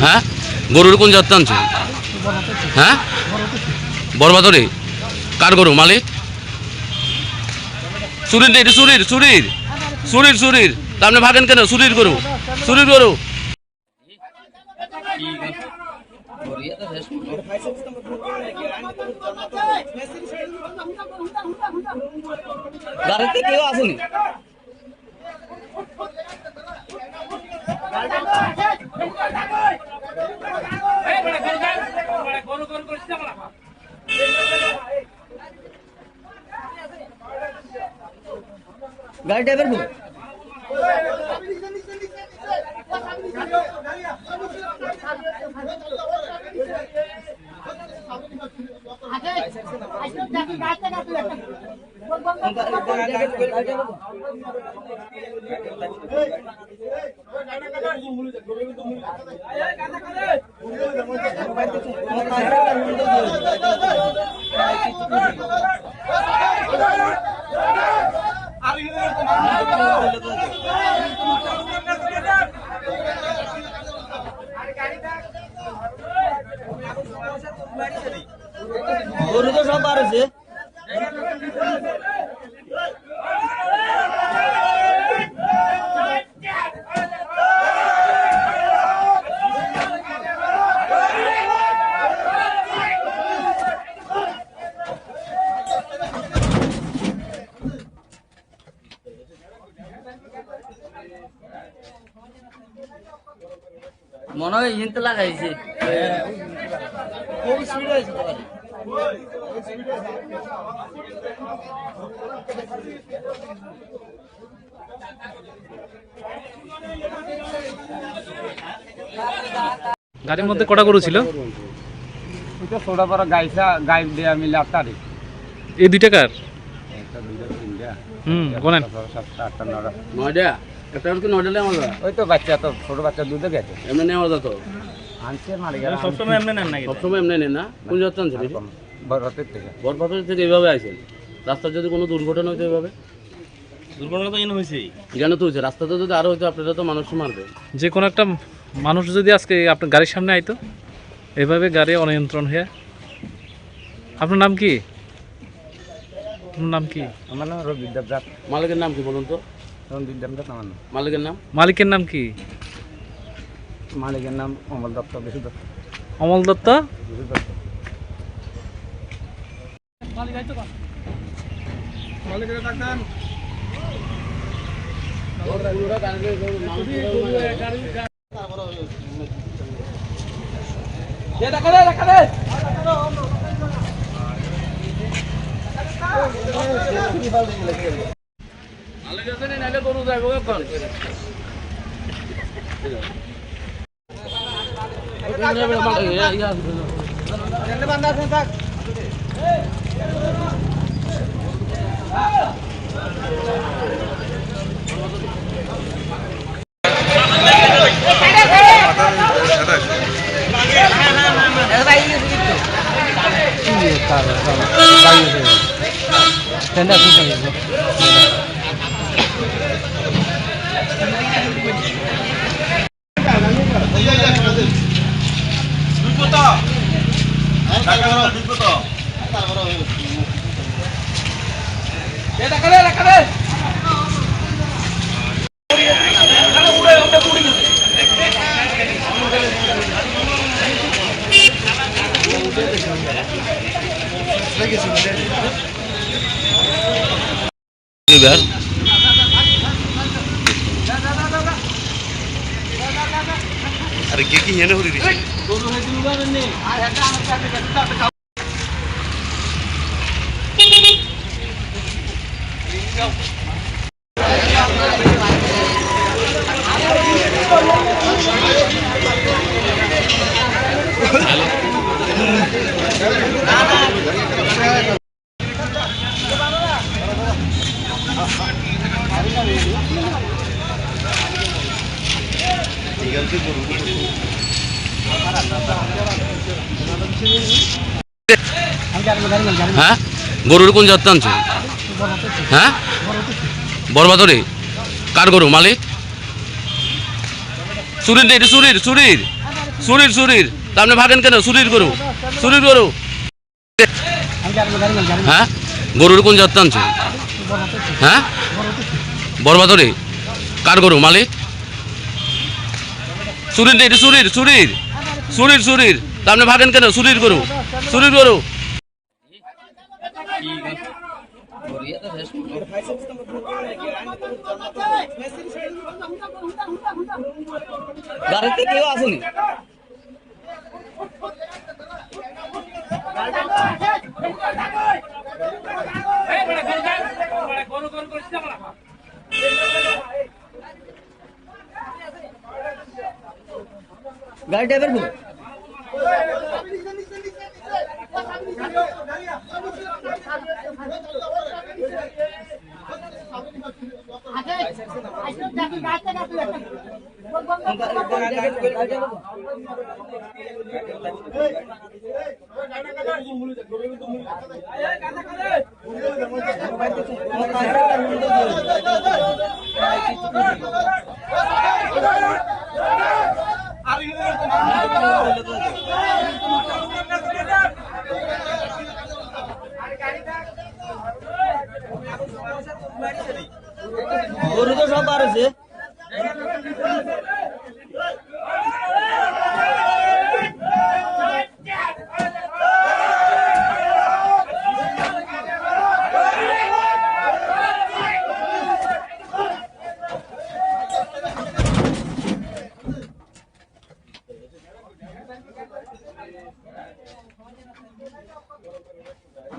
হ্যাঁ, গরুর কোন জাত আনছো? হ্যাঁ, বরবাদরে কার গরু? মালিক চুরির নেই, চুরির চুরির চুরির চুরির তা আপনি ভাগেন কেন? চুরির গরু, চুরির গরু। গাড়িতে কেউ আসেনি। গাড়ি ড্রাইভার বল গরু তো সব বার হয়েছে। মনে হয় ইনতে লাগাইছে খুব স্পিড হয়েছে গাড়ির মধ্যে কটা গরু ছিল? ছোটা বড় গাইছা গাই দেয়া মিলে আটটারি। এই দুইটা কার? একটা দুইটা তিনটা গোনেন 7টা 8টা 9টা 9টা একটা কি 9টা আমরা ওই তো বাচ্চা তো ছোট বাচ্চা দুধে গেছে এমনি নেওয়া যেত। আনছে মারি গেল সবসময় এমনি নেন নাকি? সবসময় এমনি নেন না? কোন জাত আনছেন? বড়তের থেকে বরপাথর থেকে এইভাবে আসেন। রাস্তার যদি কোনো দুর্ঘটনা হইতো এইভাবে? দুর্ঘটনা তো এনে হয়েছেই। কেন তো হয়েছে? রাস্তাতে যদি আরো হইতো আপনারা তো মানুষ মারবে। যে কোনো একটা মানুষ যদি আজকে আপনার গাড়ির সামনে আইতো এভাবে গাড়ি অনিয়ন্ত্রণ হয়ে। আপনার নাম কি? আপনার নাম কি? আমার নাম রবি দেবদাস। মালিকের নাম কি বলুন তো? রঞ্জিত দেবদাস আমার নাম। মালিকের নাম? মালিকের নাম কি? মালিকের নাম অমল দত্ত, বিশু দত্ত। অমল দত্ত। বিশু দত্ত মালিকের ডাক্তার গরু যাবো এখন अरे के की हेने हो रही है হ্যাঁ, গরুর কোন জাত আনছো? হ্যাঁ, বরবাদরে কার গরু? মালিক চুরির নেই, এটা চুরির চুরির চুরির চুরির তা আপনি ভাগেন কেন? চুরির গরু, চুরির গরু। হ্যাঁ, গরুর কোন জাত আনছে? হ্যাঁ, বরবাদরে। কার গরু? মালিক? চুরির নেই, এটা চুরির চুরির চুরির চুরির তা আপনি ভাগেন কেন? চুরির গরু, চুরির গরু। গাড়িতে কেউ আসেনি। গাড়ি ড্রাইভার বলো। গরু তো সব বার হয়েছে।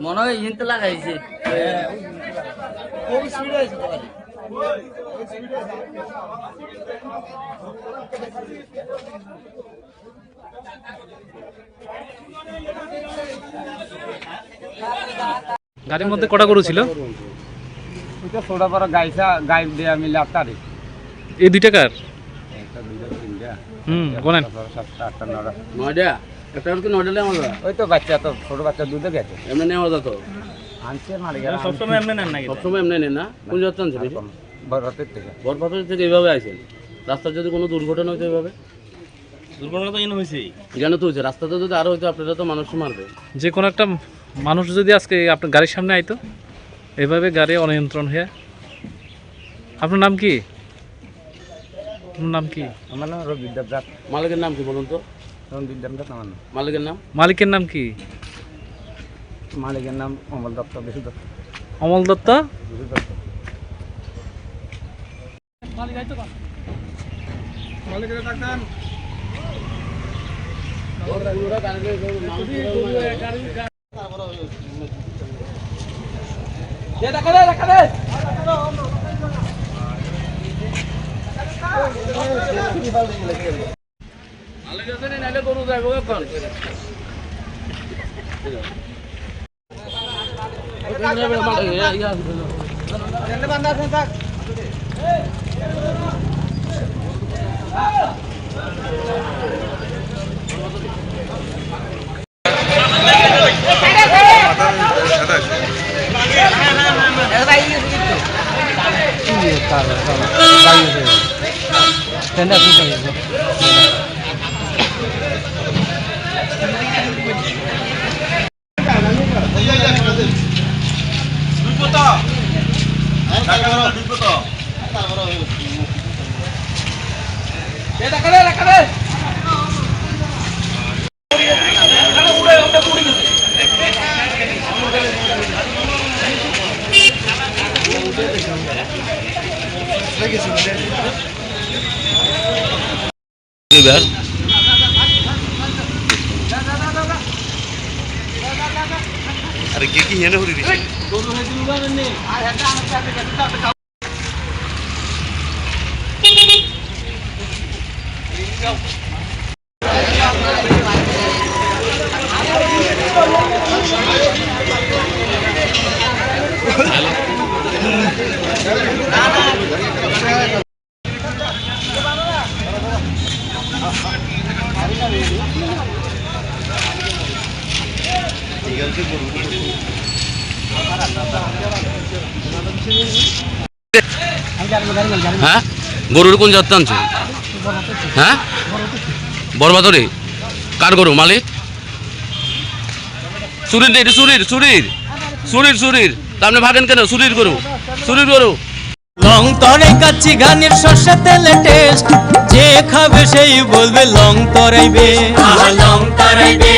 মনে হয় ইনতে লাগাইছে। খুব স্পিড হয়েছে তো গাড়ি। গাড়ির মধ্যে কটা গরু ছিল? ওইটা ছোটা বড় গাইছা গাই দেয়া মিলে আটটারে। এই দুইটা কার? একটা দুইটা তিনটা গোনেন। 7টা 8টা 9টা। নয়ডা একটা কি নয়ডা নেওয়া যায়? ওই তো বাচ্চা তো ছোট বাচ্চা দুধে গেছে এমনি নেওয়া যেত? আনছে মারে গেল সবসময় এমনি নেন নাকি? সবসময় এমনি নেন না? কোন জাত আনছেন? বড়তের থেকে বরপাথর থেকে এইভাবে আসেন। রাস্তার যদি কোনো দুর্ঘটনা হইতো এইভাবে? দুর্ঘটনা তো এনে হয়েছে। জানো তো হয়েছে, রাস্তাতে যদি আরো হইতো আপনারা তো মানুষ মারবে। যে কোনো একটা মানুষ যদি আজকে আপনার গাড়ির সামনে আইতো, এভাবে গাড়ি অনিয়ন্ত্রণ হয়ে। আপনার নাম কি? আপনার নাম কি? আমার নাম রবি দেবরাত। মালিকের নাম কি বলুন তো? রঞ্জিত দেবরাত আমার নাম। মালিকের নাম? মালিকের নাম কি? মালিকের নাম অমল দত্ত, বিশু দত্ত। অমল দত্ত। বিশু দত্ত। মালিকের ডাক্তার গরু যাবো এবার আরে কে কি হেনে হরি দিছে? হ্যাঁ, গরুর কোন জাত আনছে? হ্যাঁ বরবাদরে কার গরু মালিক চুরির রে, এটা চুরির চুরির চুরির চুরির তা আপনি ভাগেন কেন চুরির গরু চুরির গরু লং তরাই কাচ্চি ঘানির সর্ষে তেলে টেস্ট যে খাবে সেই বলবে লং তরাইবে লং তরাইবে